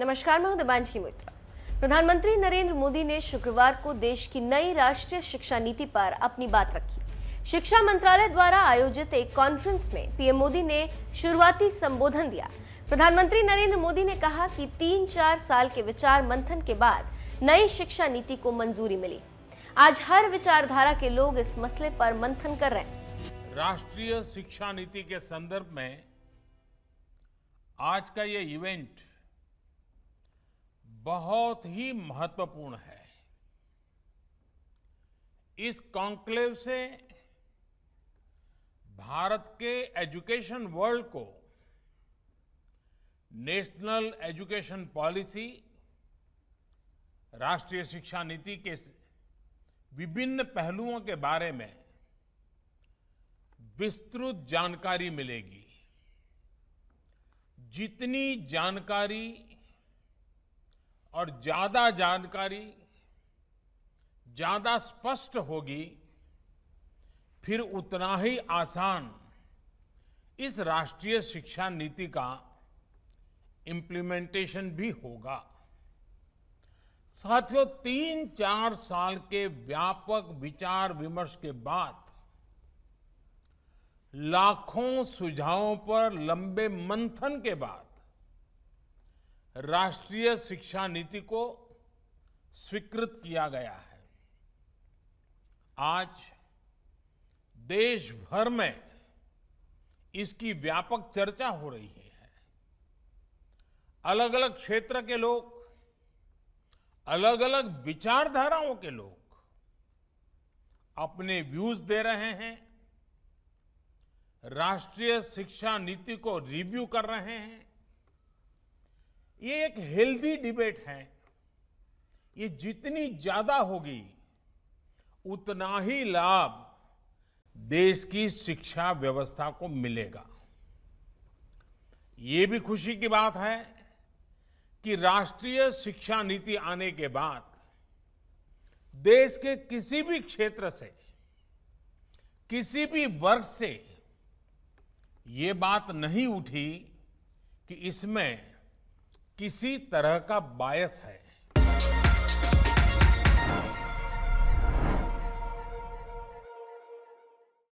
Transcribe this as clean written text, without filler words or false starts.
नमस्कार, मैं हूं दिबांजलि मित्रा। प्रधानमंत्री नरेंद्र मोदी ने शुक्रवार को देश की नई राष्ट्रीय शिक्षा नीति पर अपनी बात रखी। शिक्षा मंत्रालय द्वारा आयोजित एक कॉन्फ्रेंस में पीएम मोदी ने शुरुआती संबोधन दिया। प्रधानमंत्री नरेंद्र मोदी ने कहा कि 3-4 साल के विचार मंथन के बाद नई शिक्षा नीति को मंजूरी मिली। आज हर विचारधारा के लोग इस मसले पर मंथन कर रहे हैं। राष्ट्रीय शिक्षा नीति के संदर्भ में आज का ये इवेंट बहुत ही महत्वपूर्ण है। इस कॉन्क्लेव से भारत के एजुकेशन वर्ल्ड को नेशनल एजुकेशन पॉलिसी, राष्ट्रीय शिक्षा नीति के विभिन्न पहलुओं के बारे में विस्तृत जानकारी मिलेगी। जितनी जानकारी और ज्यादा जानकारी ज्यादा स्पष्ट होगी, फिर उतना ही आसान इस राष्ट्रीय शिक्षा नीति का इम्प्लीमेंटेशन भी होगा। साथियों, 3-4 साल के व्यापक विचार विमर्श के बाद लाखों सुझावों पर लंबे मंथन के बाद राष्ट्रीय शिक्षा नीति को स्वीकृत किया गया है। आज देश भर में इसकी व्यापक चर्चा हो रही है। अलग अलग क्षेत्र के लोग, अलग अलग विचारधाराओं के लोग अपने व्यूज दे रहे हैं, राष्ट्रीय शिक्षा नीति को रिव्यू कर रहे हैं। ये एक हेल्दी डिबेट है। ये जितनी ज्यादा होगी उतना ही लाभ देश की शिक्षा व्यवस्था को मिलेगा। ये भी खुशी की बात है कि राष्ट्रीय शिक्षा नीति आने के बाद देश के किसी भी क्षेत्र से, किसी भी वर्ग से ये बात नहीं उठी कि इसमें किसी तरह का बायस है।